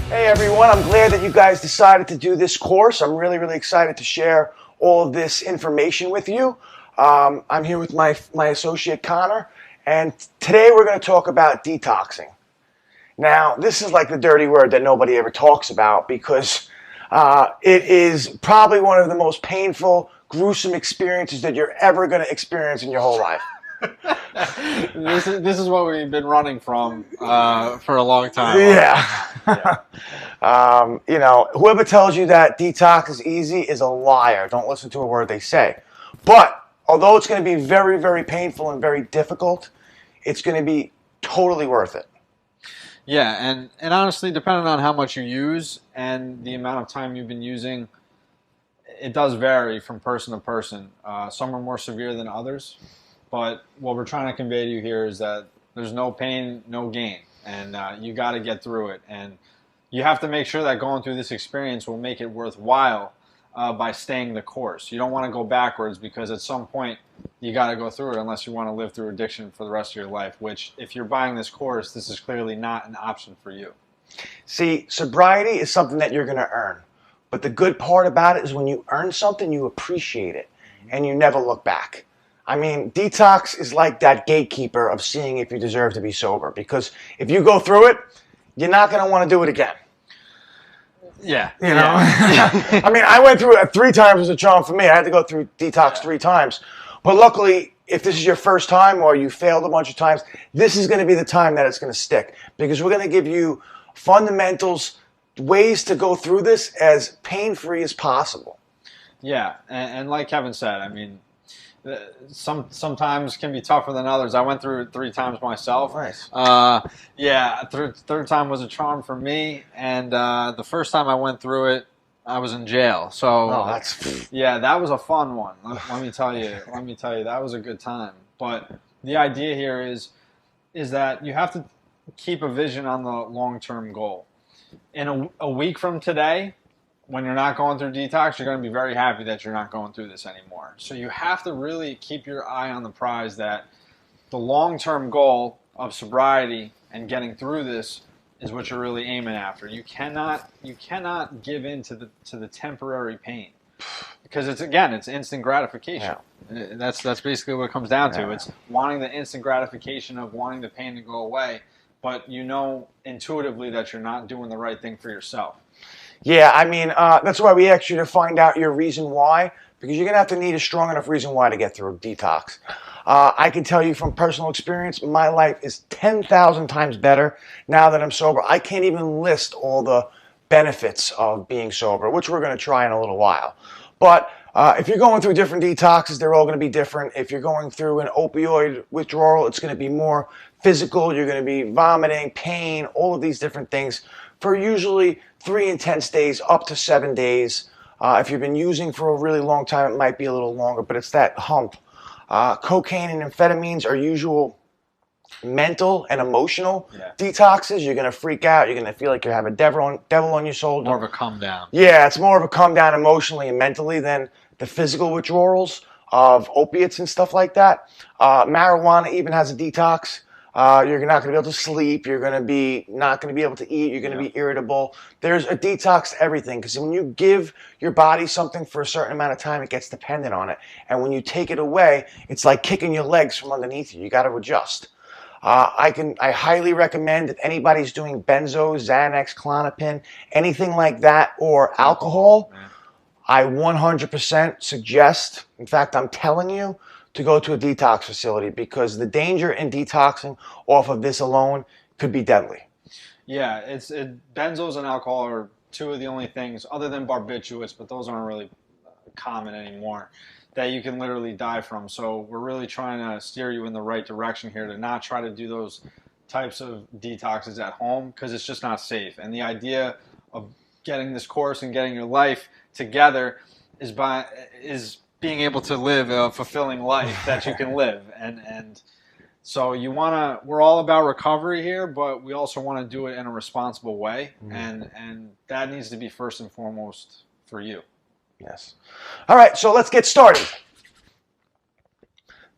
Hey everyone, I'm glad that you guys decided to do this course. I'm really excited to share all of this information with you. I'm here with my associate Connor, and today we're going to talk about detoxing. Now, this is like the dirty word that nobody ever talks about because it is probably one of the most painful, gruesome experiences that you're ever going to experience in your whole life. This is what we've been running from for a long time. Yeah. You know, whoever tells you that detox is easy is a liar. Don't listen to a word they say. But although it's going to be very painful and very difficult, it's going to be totally worth it. Yeah, and honestly, depending on how much you use and the amount of time you've been using, it does vary from person to person. Some are more severe than others, but what we're trying to convey to you here is that there's no pain, no gain, and you got to get through it. And you have to make sure that going through this experience will make it worthwhile by staying the course. You don't want to go backwards because at some point you got to go through it unless you want to live through addiction for the rest of your life, which if you're buying this course, this is clearly not an option for you. See, sobriety is something that you're going to earn. But the good part about it is when you earn something, you appreciate it and you never look back. I mean, detox is like that gatekeeper of seeing if you deserve to be sober, because if you go through it, you're not going to want to do it again. Yeah. You know? Yeah. I mean, I went through it 3 times as a charm for me. I had to go through detox 3 times. But luckily, if this is your first time or you failed a bunch of times, this is going to be the time that it's going to stick, because we're going to give you fundamentals, ways to go through this as pain-free as possible. Yeah, and like Kevin said, I mean, sometimes can be tougher than others. I went through it 3 times myself. Nice. Yeah, third time was a charm for me, and the first time I went through it, I was in jail. So yeah, that was a fun one. Let me tell you, that was a good time. But the idea here is that you have to keep a vision on the long-term goal. In a week from today, when you're not going through detox, you're going to be very happy that you're not going through this anymore. So you have to really keep your eye on the prize, that the long-term goal of sobriety and getting through this is what you're really aiming after. You cannot give in to the temporary pain, because it's instant gratification. Yeah. That's basically what it comes down to. Yeah. It's wanting the instant gratification of wanting the pain to go away, but you know intuitively that you're not doing the right thing for yourself. Yeah, I mean, that's why we asked you to find out your reason why, because you're going to have to need a strong enough reason why to get through detox. I can tell you from personal experience, my life is 10,000 times better now that I'm sober. I can't even list all the benefits of being sober, which we're going to try in a little while. But if you're going through different detoxes, they're all going to be different. If you're going through an opioid withdrawal, it's going to be more physical. You're going to be vomiting, pain, all of these different things for usually 3 intense days, up to 7 days. If you've been using for a really long time, it might be a little longer, but it's that hump. Cocaine and amphetamines are usual mental and emotional detoxes. You're going to freak out. You're going to feel like you have a devil on your shoulder. More of a come down. Yeah, it's more of a come down emotionally and mentally than the physical withdrawals of opiates and stuff like that. Marijuana even has a detox. You're not going to be able to sleep. You're going to be not going to be able to eat. You're going to be irritable. There's a detox to everything, because when you give your body something for a certain amount of time, it gets dependent on it. And when you take it away, it's like kicking your legs from underneath you. You got to adjust. I highly recommend if anybody's doing benzos, Xanax, Klonopin, anything like that, or alcohol, I 100% suggest, in fact, I'm telling you, to go to a detox facility, because the danger in detoxing off of this alone could be deadly. Yeah, benzos and alcohol are 2 of the only things, other than barbiturates, but those aren't really common anymore, that you can literally die from. So we're really trying to steer you in the right direction here to not try to do those types of detoxes at home, because it's just not safe. And the idea of getting this course and getting your life together is being able to live a fulfilling life that you can live. And so we're all about recovery here, but we also want to do it in a responsible way. And that needs to be first and foremost for you. Yes. All right, so let's get started.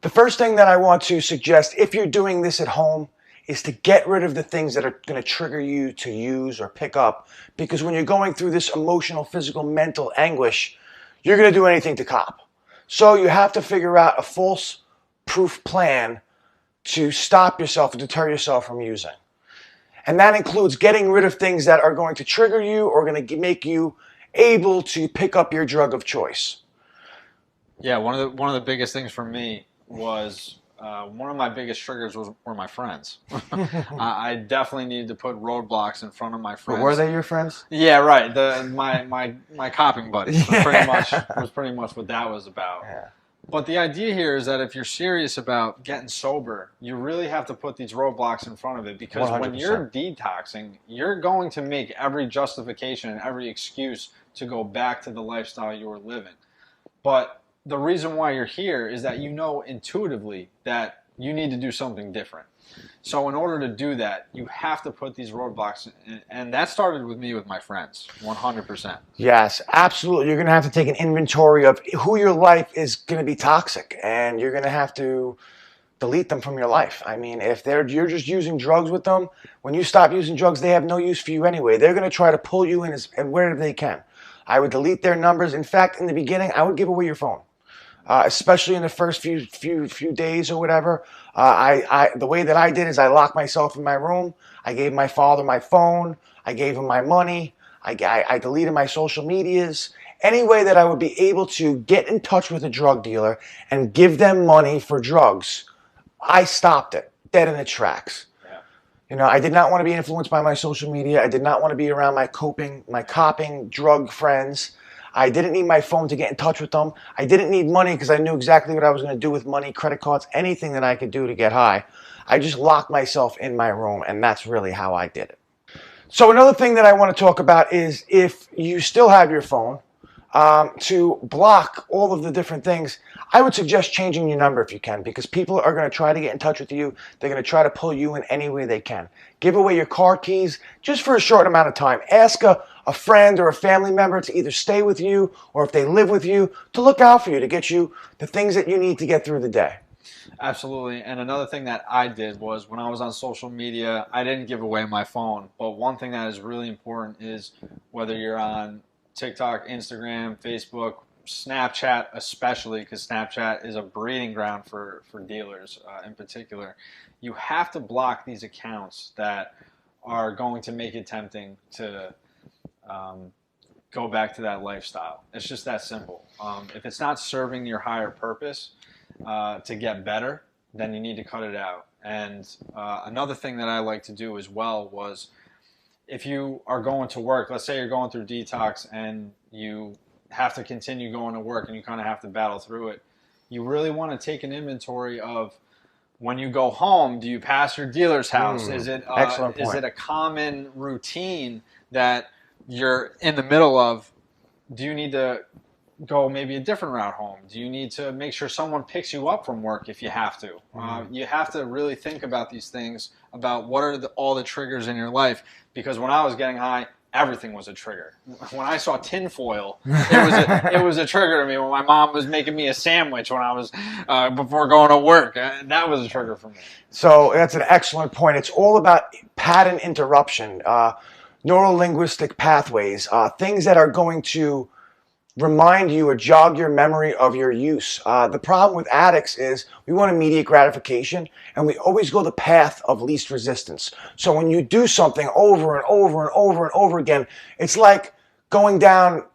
The first thing that I want to suggest, if you're doing this at home, is to get rid of the things that are going to trigger you to use or pick up. Because when you're going through this emotional, physical, mental anguish, you're going to do anything to cop. So you have to figure out a false proof plan to stop yourself and deter yourself from using. And that includes getting rid of things that are going to trigger you or going to make you able to pick up your drug of choice. Yeah, one of the biggest things for me was one of my biggest triggers were my friends. I definitely needed to put roadblocks in front of my friends. But were they your friends? Yeah, right. My copping buddies was pretty much what that was about. Yeah. But the idea here is that if you're serious about getting sober, you really have to put these roadblocks in front of it, because 100%. when you're detoxing, you're going to make every justification and every excuse to go back to the lifestyle you were living. But the reason why you're here is that you know intuitively that you need to do something different. So in order to do that, you have to put these roadblocks in, and that started with me with my friends, 100%. Yes, absolutely. You're going to have to take an inventory of who your life is going to be toxic, and you're going to have to delete them from your life. I mean, if you're just using drugs with them, when you stop using drugs, they have no use for you anyway. They're going to try to pull you in and wherever they can. I would delete their numbers. In fact, in the beginning, I would give away your phone. Especially in the first few days or whatever. The way that I did is I locked myself in my room. I gave my father my phone. I gave him my money. I deleted my social medias. Any way that I would be able to get in touch with a drug dealer and give them money for drugs, I stopped it, dead in its tracks. Yeah. You know, I did not want to be influenced by my social media. I did not want to be around my copping drug friends. I didn't need my phone to get in touch with them. I didn't need money because I knew exactly what I was going to do with money, credit cards, anything that I could do to get high. I just locked myself in my room, and that's really how I did it. So another thing that I want to talk about is if you still have your phone, to block all of the different things, I would suggest changing your number if you can, because people are going to try to get in touch with you. They're going to try to pull you in any way they can. Give away your car keys just for a short amount of time. Ask a friend or a family member to either stay with you, or if they live with you, to look out for you, to get you the things that you need to get through the day. Absolutely. And another thing that I did was when I was on social media, I didn't give away my phone. But one thing that is really important is whether you're on TikTok, Instagram, Facebook, Snapchat especially, because Snapchat is a breeding ground for dealers in particular. You have to block these accounts that are going to make it tempting to go back to that lifestyle. It's just that simple. If it's not serving your higher purpose to get better, then you need to cut it out. And another thing that I like to do as well was, if you are going to work, let's say you're going through detox and you have to continue going to work and you kind of have to battle through it, you really want to take an inventory of, when you go home, do you pass your dealer's house? Is it a common routine that you're in the middle of? Do you need to go maybe a different route home? Do you need to make sure someone picks you up from work if you have to? You have to really think about these things, about what are all the triggers in your life, because when I was getting high, everything was a trigger. When I saw tinfoil, it was a trigger to me. When my mom was making me a sandwich when I was before going to work, that was a trigger for me. So that's an excellent point. It's all about pattern interruption, neuro-linguistic pathways, things that are going to remind you or jog your memory of your use. The problem with addicts is we want immediate gratification, and we always go the path of least resistance. So when you do something over and over and over and over again, it's like going down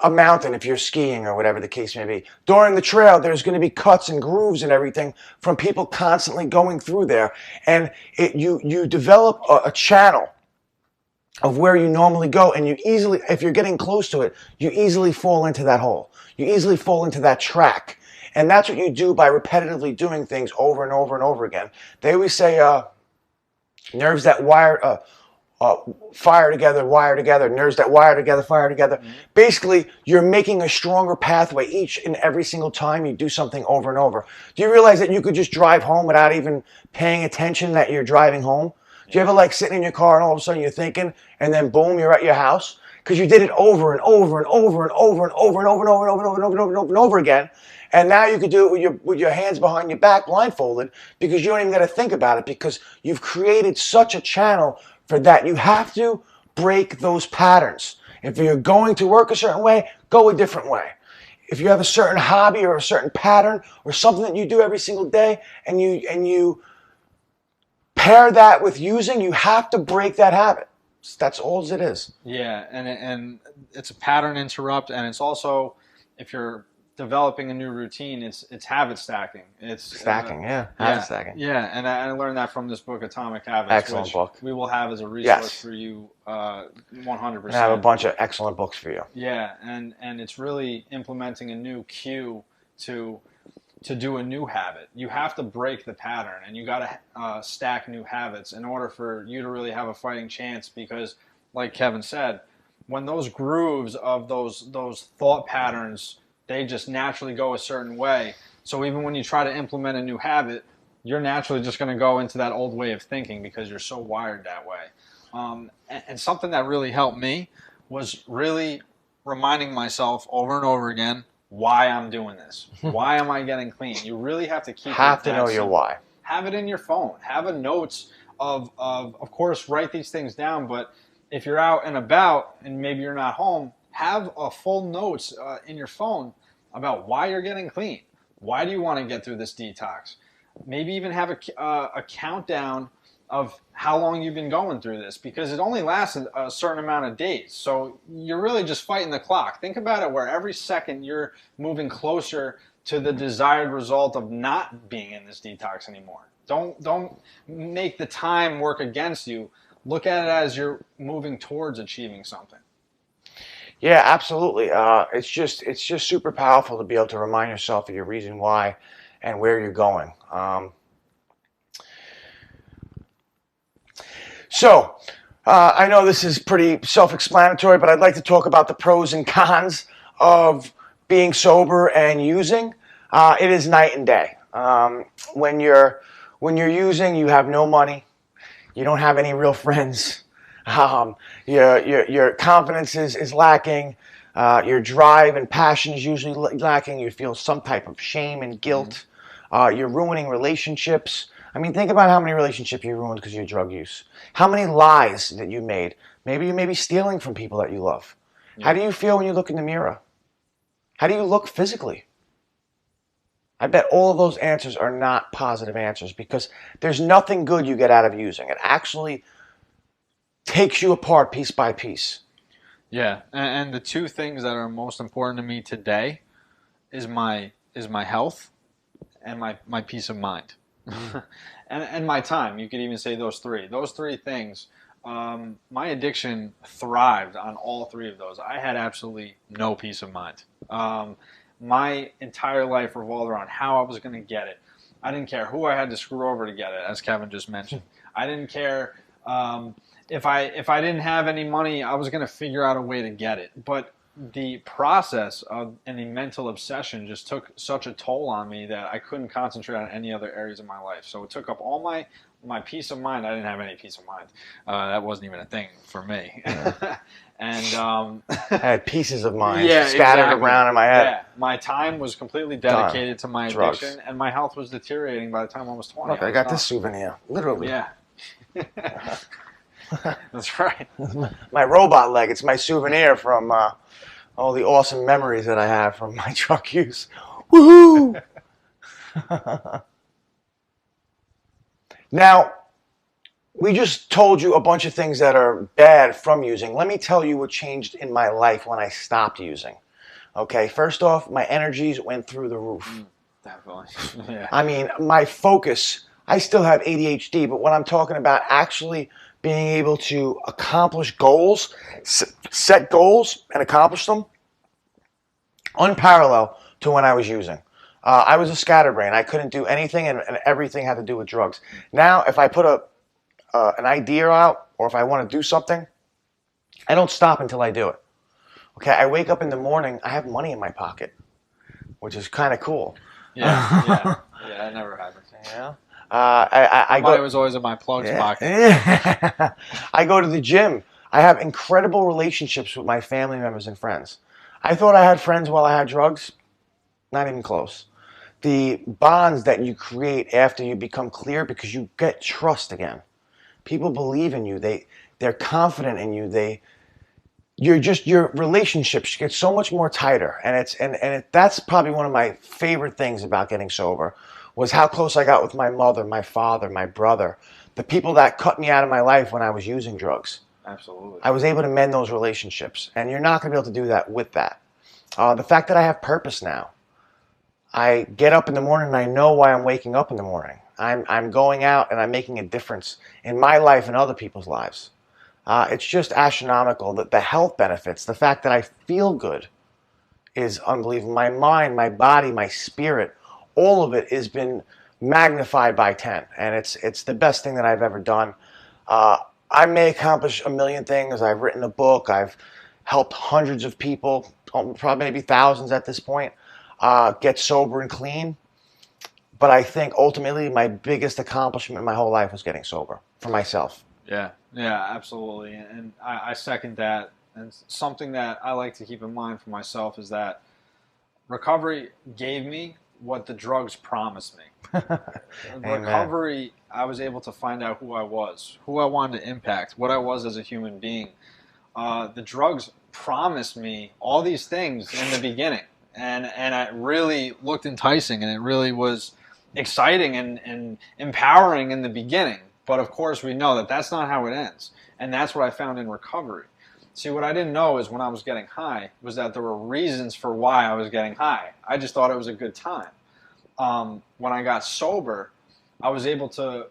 a mountain if you're skiing or whatever the case may be. During the trail, there's going to be cuts and grooves and everything from people constantly going through there. And you develop a channel of where you normally go, and you easily, if you're getting close to it, you easily fall into that hole. You easily fall into that track. And that's what you do by repetitively doing things over and over and over again. They always say nerves that fire together, wire together, nerves that wire together, fire together. Mm-hmm. Basically, you're making a stronger pathway each and every single time you do something over and over. Do you realize that you could just drive home without even paying attention that you're driving home? Do you ever like sitting in your car and all of a sudden you're thinking, and then boom, you're at your house? Because you did it over and over and over and over and over and over and over and over and over and over and over and over again. And now you could do it with your hands behind your back, blindfolded, because you don't even got to think about it, because you've created such a channel for that. You have to break those patterns. If you're going to work a certain way, go a different way. If you have a certain hobby or a certain pattern or something that you do every single day, and you pair that with using, you have to break that habit. That's all it is. Yeah, and it's a pattern interrupt, and it's also, if you're developing a new routine, it's habit stacking. It's stacking, habit stacking. Yeah, and I learned that from this book, Atomic Habits. Excellent book. We will have as a resource for you, 100%. I have a bunch of excellent books for you. Yeah, and it's really implementing a new cue to do a new habit. You have to break the pattern, and you got to stack new habits in order for you to really have a fighting chance, because, like Kevin said, when those grooves of those thought patterns, they just naturally go a certain way. So even when you try to implement a new habit, you're naturally just going to go into that old way of thinking because you're so wired that way. And something that really helped me was really reminding myself over and over again why I'm doing this. Why am I getting clean? You really have to keep have to know your why. Have it in your phone. Have a notes of course, write these things down, but if you're out and about and maybe you're not home, have a full notes in your phone about why you're getting clean. Why do you want to get through this detox? Maybe even have a countdown of how long you've been going through this, because it only lasts a certain amount of days. So you're really just fighting the clock. Think about it, where every second you're moving closer to the desired result of not being in this detox anymore. Don't make the time work against you. Look at it as you're moving towards achieving something. Yeah, absolutely. It's just super powerful to be able to remind yourself of your reason why and where you're going. So I know this is pretty self-explanatory, but I'd like to talk about the pros and cons of being sober and using. It is night and day. When you're using, you have no money. You don't have any real friends. Your confidence is lacking. Your drive and passion is usually lacking. You feel some type of shame and guilt. You're ruining relationships. I mean, think about how many relationships you ruined because of your drug use. How many lies that you made. Maybe you may be stealing from people that you love. Yeah. How do you feel when you look in the mirror? How do you look physically? I bet all of those answers are not positive answers, because there's nothing good you get out of using. It actually takes you apart piece by piece. Yeah, and the two things that are most important to me today is my health and my peace of mind. and my time. You could even say those three. Those three things. My addiction thrived on all three of those. I had absolutely no peace of mind. My entire life revolved around how I was going to get it. I didn't care who I had to screw over to get it, as Kevin just mentioned. I didn't care if I didn't have any money, I was going to figure out a way to get it. But the process of and the mental obsession just took such a toll on me that I couldn't concentrate on any other areas of my life. So it took up all my peace of mind. I didn't have any peace of mind. That wasn't even a thing for me. Yeah. And I had pieces of mind scattered around in my head. Yeah, my time was completely dedicated to my addiction, and my health was deteriorating by the time I was 20. Look, I got this souvenir, literally. Yeah. That's right. My robot leg. It's my souvenir from all the awesome memories that I have from my drug use. Woohoo! Now, we just told you a bunch of things that are bad from using. Let me tell you what changed in my life when I stopped using. Okay, first off, my energies went through the roof. Definitely. Yeah. I mean, my focus, I still have ADHD, but when I'm talking about actually being able to accomplish goals, set goals and accomplish them, unparalleled to when I was using. I was a scatterbrain. I couldn't do anything, and everything had to do with drugs. Now, if I put an idea out, or if I want to do something, I don't stop until I do it. Okay, I wake up in the morning, I have money in my pocket, which is kind of cool. Yeah, that never happens. Yeah. Money was always in my plug's pocket. I go to the gym. I have incredible relationships with my family members and friends. I thought I had friends while I had drugs. Not even close. The bonds that you create after you become clear, because you get trust again. People believe in you. They're confident in you. Your relationships get so much more tighter, and that's probably one of my favorite things about getting sober, was how close I got with my mother, my father, my brother, the people that cut me out of my life when I was using drugs. Absolutely. I was able to mend those relationships, and you're not going to be able to do that with that. The fact that I have purpose now. I get up in the morning and I know why I'm waking up in the morning. I'm going out and I'm making a difference in my life and other people's lives. It's just astronomical that the health benefits, the fact that I feel good, is unbelievable. My mind, my body, my spirit, all of it has been magnified by 10, and it's the best thing that I've ever done. I may accomplish a million things. I've written a book. I've helped hundreds of people, probably maybe thousands at this point, get sober and clean. But I think ultimately my biggest accomplishment in my whole life was getting sober for myself. Yeah, absolutely. And I second that. And something that I like to keep in mind for myself is that recovery gave me what the drugs promised me. Recovery, I was able to find out who I was, who I wanted to impact, what I was as a human being. The drugs promised me all these things in the beginning. And it really looked enticing, and it really was exciting and empowering in the beginning. But of course, we know that that's not how it ends. And that's what I found in recovery. See, what I didn't know is when I was getting high was that there were reasons for why I was getting high. I just thought it was a good time. When I got sober, I was able to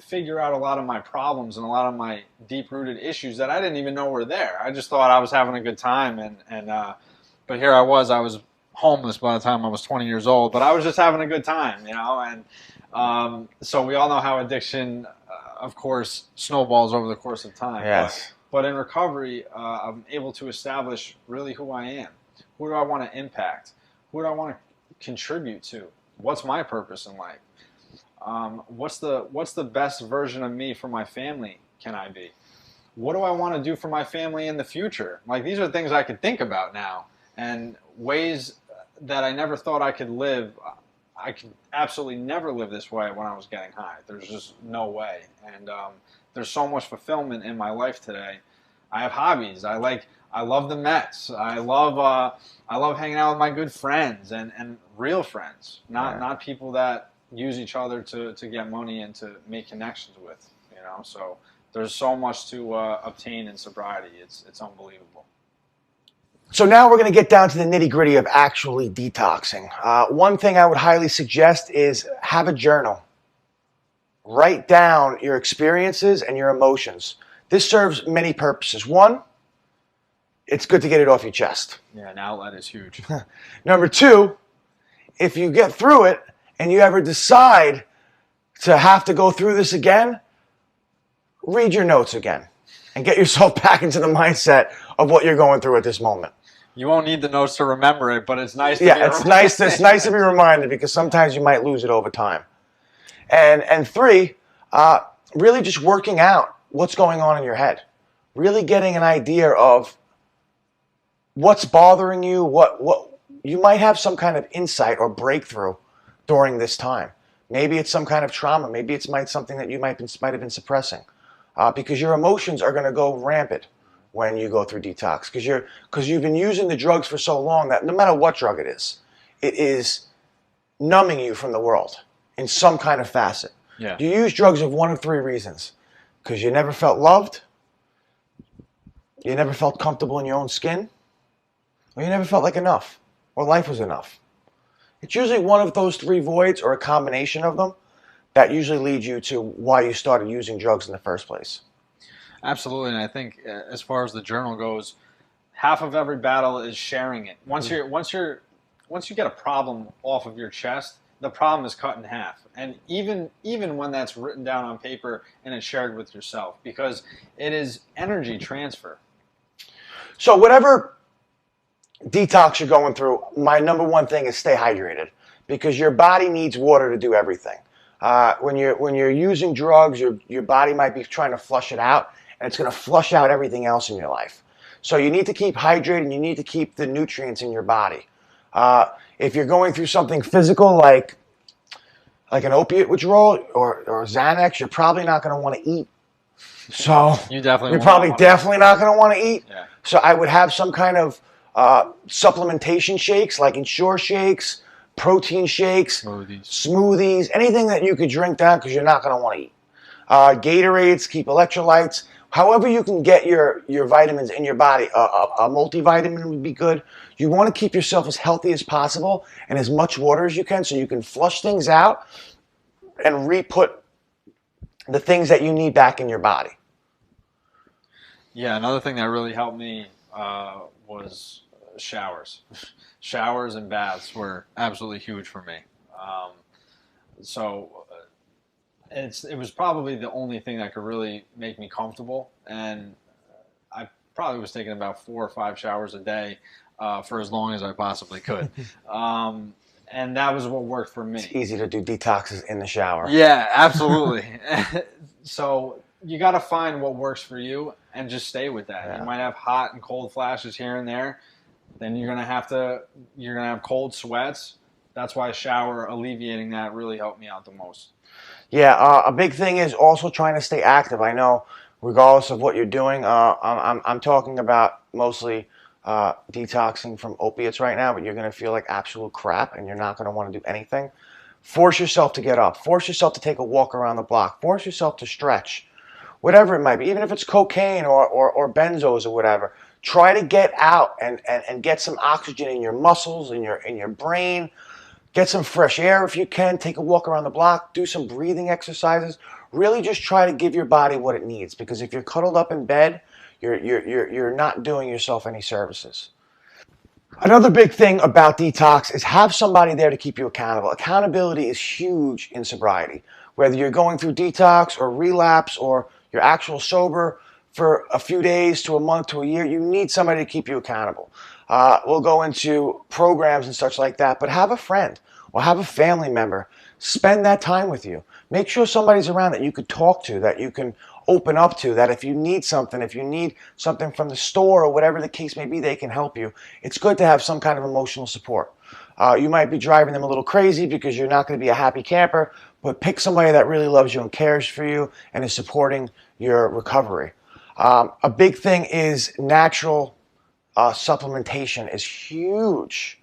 figure out a lot of my problems and a lot of my deep-rooted issues that I didn't even know were there. I just thought I was having a good time, but here I was homeless by the time I was 20 years old, but I was just having a good time, and so we all know how addiction, of course, snowballs over the course of time. Yes. But in recovery, I'm able to establish really who I am. Who do I want to impact? Who do I want to contribute to? What's my purpose in life? What's the best version of me for my family can I be? What do I want to do for my family in the future? Like, these are things I could think about now, and ways that I never thought I could live. I could absolutely never live this way when I was getting high. There's just no way. And there's so much fulfillment in my life today. I have hobbies. I love the Mets. I love hanging out with my good friends and real friends, not people that use each other to get money and to make connections with. So there's so much to obtain in sobriety. It's unbelievable. So now we're going to get down to the nitty-gritty of actually detoxing. One thing I would highly suggest is have a journal. Write down your experiences and your emotions. This serves many purposes. One, it's good to get it off your chest. Yeah, an outlet is huge. Number two, if you get through it and you ever decide to have to go through this again, read your notes again and get yourself back into the mindset of what you're going through at this moment. You won't need the notes to remember it, but it's nice to be reminded. It's nice to be reminded, because sometimes you might lose it over time. And three, really just working out what's going on in your head. Really getting an idea of what's bothering you, what you might have some kind of insight or breakthrough during this time. Maybe it's some kind of trauma. Maybe it's something that you might have been suppressing, because your emotions are going to go rampant when you go through detox, because you've been using the drugs for so long that no matter what drug it is numbing you from the world in some kind of facet. Yeah. You use drugs of one of three reasons: because you never felt loved, you never felt comfortable in your own skin, or you never felt like enough, or life was enough. It's usually one of those three voids, or a combination of them, that usually leads you to why you started using drugs in the first place. Absolutely, and I think as far as the journal goes, half of every battle is sharing it. Once you get a problem off of your chest, the problem is cut in half. And even when that's written down on paper and it's shared with yourself, because it is energy transfer. So whatever detox you're going through, my number one thing is stay hydrated. because your body needs water to do everything. When you're using drugs, your body might be trying to flush it out, and it's going to flush out everything else in your life. So you need to keep hydrated. You need to keep the nutrients in your body. If you're going through something physical like an opiate withdrawal or Xanax, you're probably not going to want to eat. So you're probably definitely not going to want to eat. Yeah. So I would have some kind of supplementation shakes, like Ensure shakes, protein shakes, smoothies, anything that you could drink down because you're not going to want to eat. Gatorades, keep electrolytes. However you can get your vitamins in your body, a multivitamin would be good. You want to keep yourself as healthy as possible and as much water as you can so you can flush things out and re-put the things that you need back in your body. Yeah, another thing that really helped me was showers. Showers and baths were absolutely huge for me. It was probably the only thing that could really make me comfortable, and I probably was taking about 4 or 5 showers a day for as long as I possibly could. And that was what worked for me. It's easy to do detoxes in the shower. Yeah, absolutely. So you got to find what works for you and just stay with that. Yeah. You might have hot and cold flashes here and there. Then you're gonna have cold sweats. That's why shower alleviating that really helped me out the most. Yeah, a big thing is also trying to stay active. I know, regardless of what you're doing, I'm talking about mostly detoxing from opiates right now, but you're going to feel like absolute crap and you're not going to want to do anything. Force yourself to get up. Force yourself to take a walk around the block. Force yourself to stretch. Whatever it might be, even if it's cocaine or benzos or whatever. Try to get out and get some oxygen in your muscles, in your brain. Get some fresh air if you can. Take a walk around the block. Do some breathing exercises. Really just try to give your body what it needs, because if you're cuddled up in bed, you're not doing yourself any services. Another big thing about detox is have somebody there to keep you accountable. Accountability is huge in sobriety. Whether you're going through detox or relapse or you're actual sober for a few days to a month to a year, you need somebody to keep you accountable. We'll go into programs and such like that, but have a friend or have a family member spend that time with you. Make sure somebody's around that you could talk to, that you can open up to, that if you need something from the store or whatever the case may be, they can help you. It's good to have some kind of emotional support. You might be driving them a little crazy because you're not going to be a happy camper, but pick somebody that really loves you and cares for you and is supporting your recovery. A big thing is natural supplementation is huge.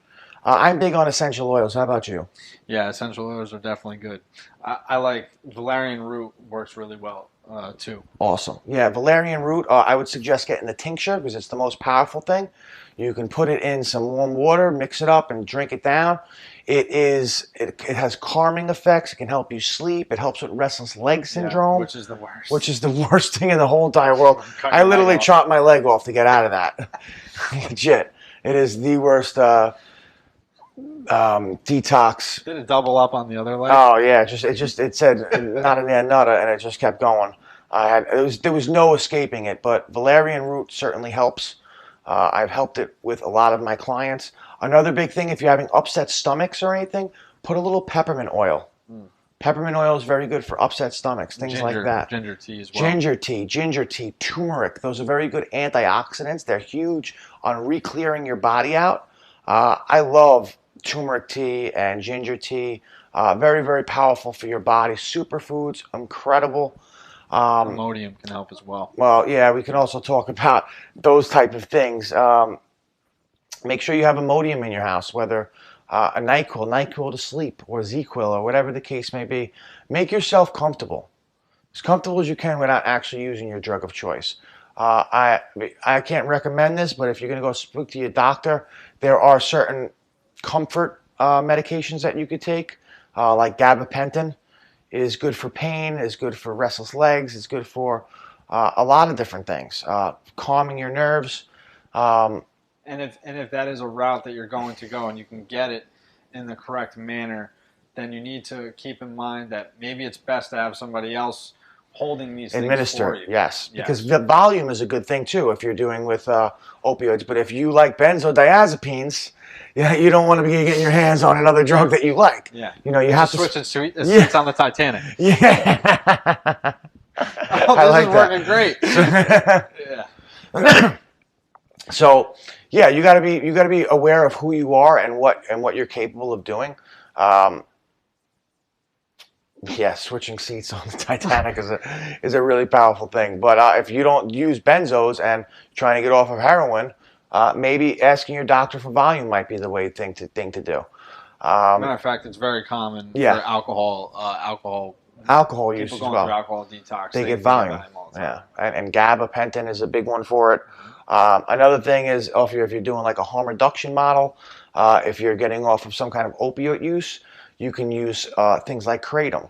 I'm big on essential oils. How about you? Yeah, essential oils are definitely good. I like valerian root, works really well too. Awesome. Yeah, valerian root, I would suggest getting the tincture because it's the most powerful thing. You can put it in some warm water, mix it up, and drink it down. It has calming effects. It can help you sleep. It helps with restless leg syndrome. Yeah, which is the worst. Which is the worst thing in the whole entire world. I literally chopped my leg off to get out of that. Legit. It is the worst detox. Did it double up on the other leg? Oh yeah, it said nada nada, and it just kept going. There was no escaping it, but valerian root certainly helps. I've helped it with a lot of my clients. Another big thing, if you're having upset stomachs or anything, put a little peppermint oil. Peppermint oil is very good for upset stomachs, things like that. Ginger tea as well. Ginger tea, turmeric. Those are very good antioxidants. They're huge on re-clearing your body out. I love turmeric tea and ginger tea. Very, very powerful for your body. Superfoods, incredible. Imodium can help as well. Well, yeah, we can also talk about those type of things. Make sure you have Imodium in your house, whether a NyQuil to sleep, or ZQuil, or whatever the case may be. Make yourself comfortable as you can without actually using your drug of choice. I can't recommend this, but if you're going to go speak to your doctor, there are certain comfort medications that you could take, like gabapentin. Is good for pain, is good for restless legs, is good for a lot of different things, calming your nerves. And if that is a route that you're going to go and you can get it in the correct manner, then you need to keep in mind that maybe it's best to have somebody else holding these things administer, for you. yes, because the volume is a good thing too if you're doing with opioids. But if you like benzodiazepines, you don't want to be getting your hands on another drug that you like. Yeah, you have to switch seats on the Titanic. Yeah. Oh, this is working great. Yeah. So, yeah, you got to be aware of who you are and what you're capable of doing. Yeah, switching seats on the Titanic is a really powerful thing. But if you don't use benzos and trying to get off of heroin, maybe asking your doctor for volume might be the thing to do. Matter of fact, it's very common for alcohol use as going well. through alcohol detox. They get volume. Yeah, and gabapentin is a big one for it. Another thing is if you're doing like a harm reduction model, if you're getting off of some kind of opioid use, you can use things like kratom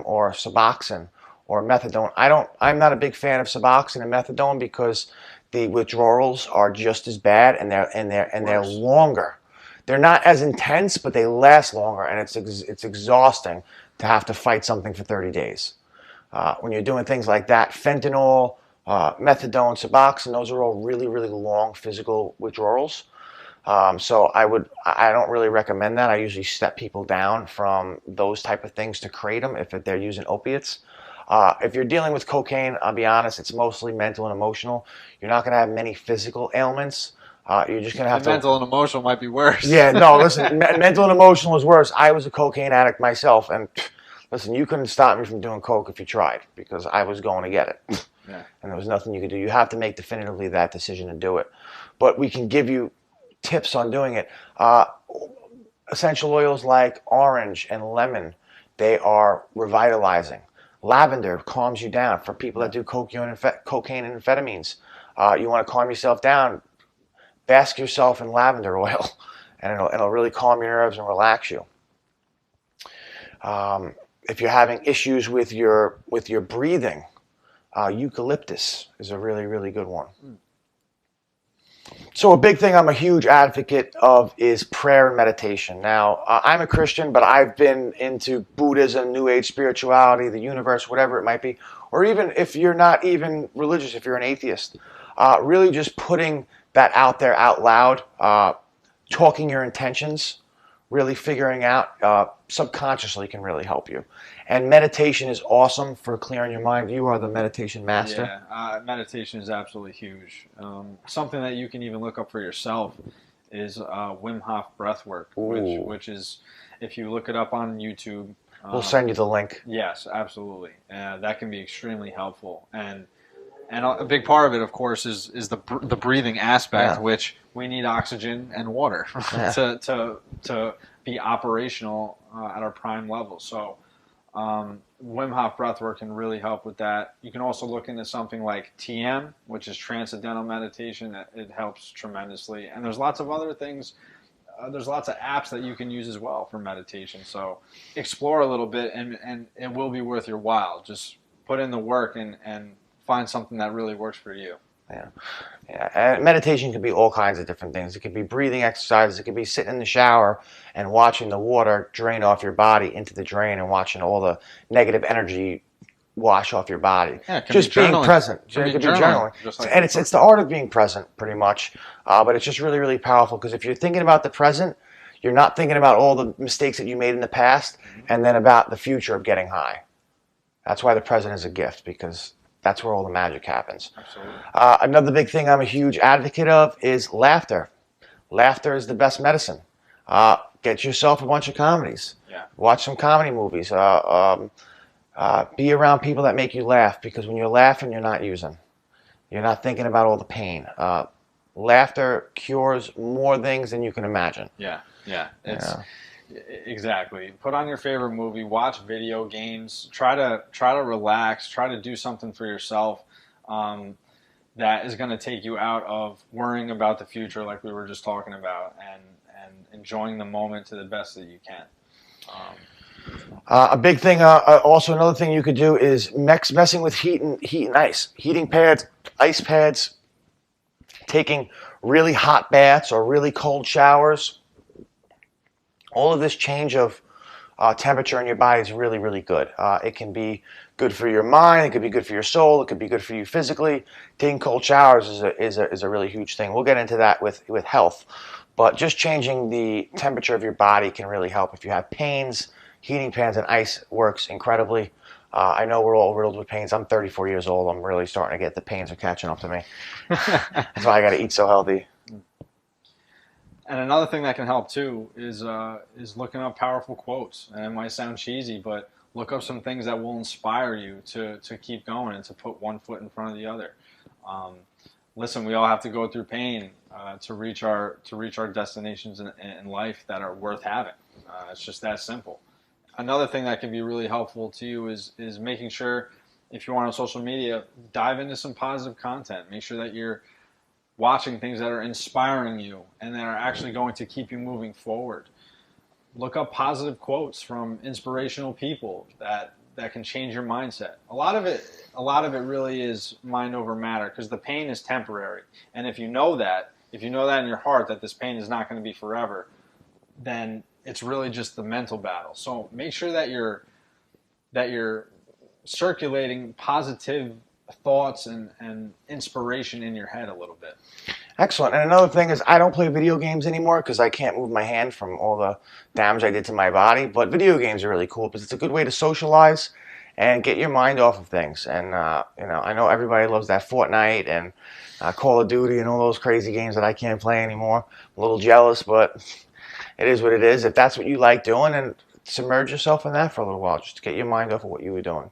or Suboxone or methadone. I'm not a big fan of Suboxone and methadone because the withdrawals are just as bad and they're longer. They're not as intense, but they last longer, and it's exhausting to have to fight something for 30 days. When you're doing things like that, fentanyl, methadone, Suboxone, those are all really, really long physical withdrawals. So I don't really recommend that. I usually step people down from those type of things to kratom if they're using opiates. If you're dealing with cocaine, I'll be honest, it's mostly mental and emotional. You're not going to have many physical ailments. You're just going to have mental and emotional might be worse. Yeah, no, listen, mental and emotional is worse. I was a cocaine addict myself, and listen, you couldn't stop me from doing coke if you tried because I was going to get it. Yeah. And there was nothing you could do. You have to make definitively that decision to do it. But we can give you tips on doing it. Essential oils like orange and lemon, they are revitalizing. Lavender calms you down for people that do cocaine and amphetamines. You want to calm yourself down, bask yourself in lavender oil, and it'll really calm your nerves and relax you. If you're having issues with your breathing, eucalyptus is a really, really good one. So a big thing I'm a huge advocate of is prayer and meditation. Now, I'm a Christian, but I've been into Buddhism, New Age spirituality, the universe, whatever it might be. Or even if you're not even religious, if you're an atheist, really just putting that out there out loud, talking your intentions, really figuring out subconsciously can really help you. And meditation is awesome for clearing your mind. You are the meditation master. Yeah, meditation is absolutely huge. Something that you can even look up for yourself is Wim Hof breathwork, which is, if you look it up on YouTube. We'll send you the link. Yes, absolutely. That can be extremely helpful. And a big part of it, of course, is the breathing aspect, which we need oxygen and water to be operational at our prime level. So Wim Hof breathwork can really help with that. You can also look into something like TM, which is transcendental meditation. It helps tremendously. And there's lots of other things. There's lots of apps that you can use as well for meditation. So explore a little bit, and it will be worth your while. Just put in the work and find something that really works for you. Yeah. And meditation can be all kinds of different things. It could be breathing exercises. It could be sitting in the shower and watching the water drain off your body into the drain and watching all the negative energy wash off your body. Yeah, just being present. It could be journaling. And it's the art of being present, pretty much. But it's just really, really powerful because if you're thinking about the present, you're not thinking about all the mistakes that you made in the past and then about the future of getting high. That's why the present is a gift, because that's where all the magic happens. Absolutely. Another big thing I'm a huge advocate of is laughter. Laughter is the best medicine. Get yourself a bunch of comedies. Yeah. Watch some comedy movies. Be around people that make you laugh, because when you're laughing, you're not using. You're not thinking about all the pain. Laughter cures more things than you can imagine. Yeah. Exactly. Put on your favorite movie, watch video games, try to relax, try to do something for yourself that is going to take you out of worrying about the future like we were just talking about, and enjoying the moment to the best that you can. A big thing, also another thing you could do is messing with heat and ice. Heating pads, ice pads, taking really hot baths or really cold showers. All of this change of temperature in your body is really, really good. It can be good for your mind. It could be good for your soul. It could be good for you physically. Taking cold showers is a really huge thing. We'll get into that with health. But just changing the temperature of your body can really help. If you have pains, heating pans and ice works incredibly. I know we're all riddled with pains. I'm 34 years old. I'm really starting to get the pains are catching up to me. That's why I got to eat so healthy. And another thing that can help too is looking up powerful quotes. And it might sound cheesy, but look up some things that will inspire you to keep going and to put one foot in front of the other. Listen, we all have to go through pain to reach our destinations in life that are worth having. It's just that simple. Another thing that can be really helpful to you is making sure, if you're on social media, dive into some positive content. Make sure that you're watching things that are inspiring you and that are actually going to keep you moving forward. Look up positive quotes from inspirational people that can change your mindset. A lot of it really is mind over matter, because the pain is temporary. And if you know that in your heart that this pain is not going to be forever, then it's really just the mental battle. So make sure that you're circulating positive thoughts and inspiration in your head a little bit. Excellent. And another thing is, I don't play video games anymore because I can't move my hand from all the damage I did to my body. But video games are really cool because it's a good way to socialize and get your mind off of things. And I know everybody loves that Fortnite and Call of Duty and all those crazy games that I can't play anymore. I'm a little jealous, but it is what it is. If that's what you like doing, and submerge yourself in that for a little while, just to get your mind off of what you were doing.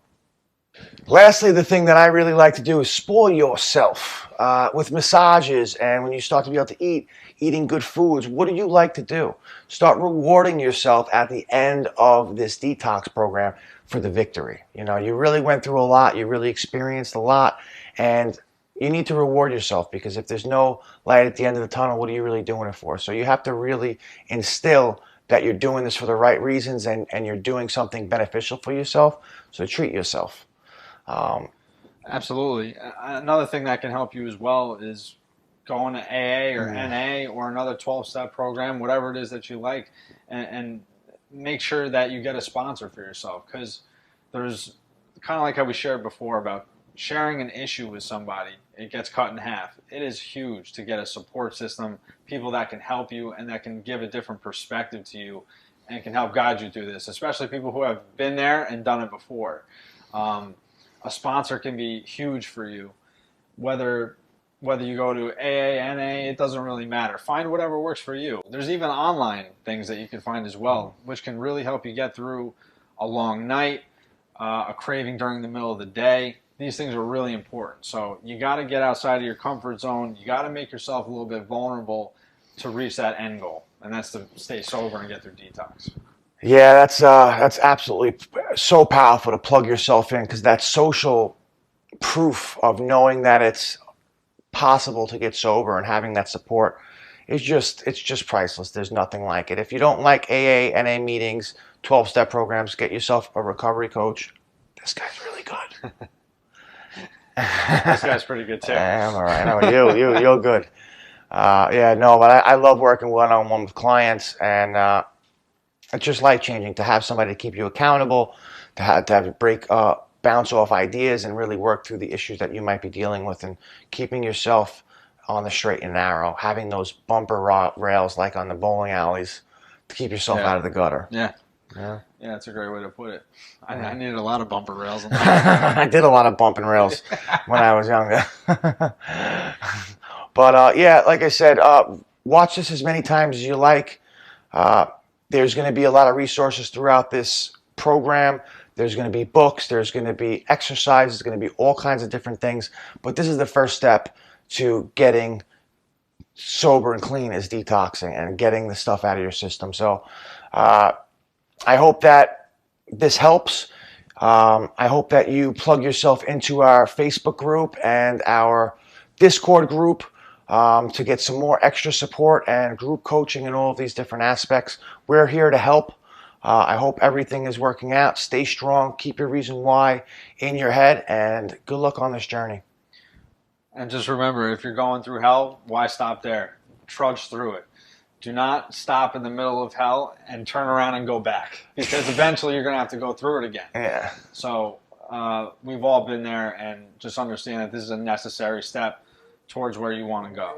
Lastly, the thing that I really like to do is spoil yourself with massages, and when you start to be able to eating good foods. What do you like to do? Start rewarding yourself at the end of this detox program for the victory. You really went through a lot, you really experienced a lot, and you need to reward yourself, because if there's no light at the end of the tunnel, what are you really doing it for? So you have to really instill that you're doing this for the right reasons, and you're doing something beneficial for yourself, so treat yourself. Absolutely. Another thing that can help you as well is going to AA or NA or another 12-step program, whatever it is that you like, and make sure that you get a sponsor for yourself, because there's kind of like how we shared before about sharing an issue with somebody. It gets cut in half. It is huge to get a support system, people that can help you and that can give a different perspective to you and can help guide you through this, especially people who have been there and done it before. A sponsor can be huge for you, whether you go to AA, NA, it doesn't really matter. Find whatever works for you. There's even online things that you can find as well, which can really help you get through a long night, a craving during the middle of the day. These things are really important. So you got to get outside of your comfort zone. You got to make yourself a little bit vulnerable to reach that end goal, and that's to stay sober and get through detox. Yeah, that's absolutely so powerful to plug yourself in, because that social proof of knowing that it's possible to get sober and having that support it's just priceless. There's nothing like it. If you don't like AA, NA meetings, 12-step programs, get yourself a recovery coach. This guy's really good. This guy's pretty good too. I'm all right. No, you're good. Yeah, no, but I love working one-on-one with clients, and it's just life-changing to have somebody to keep you accountable, to have bounce off ideas and really work through the issues that you might be dealing with, and keeping yourself on the straight and narrow, having those bumper rails like on the bowling alleys to keep yourself out of the gutter. Yeah, that's a great way to put it. I needed a lot of bumper rails. I did a lot of bumping rails when I was younger. But yeah, like I said, watch this as many times as you like. There's going to be a lot of resources throughout this program. There's going to be books. There's going to be exercises. There's going to be all kinds of different things. But this is the first step to getting sober and clean, is detoxing and getting the stuff out of your system. So I hope that this helps. I hope that you plug yourself into our Facebook group and our Discord group to get some more extra support and group coaching and all of these different aspects. We're here to help. I hope everything is working out. Stay strong. Keep your reason why in your head, and good luck on this journey. And just remember, if you're going through hell, why stop there? Trudge through it. Do not stop in the middle of hell and turn around and go back, because eventually you're going to have to go through it again. Yeah. So we've all been there, and just understand that this is a necessary step towards where you want to go.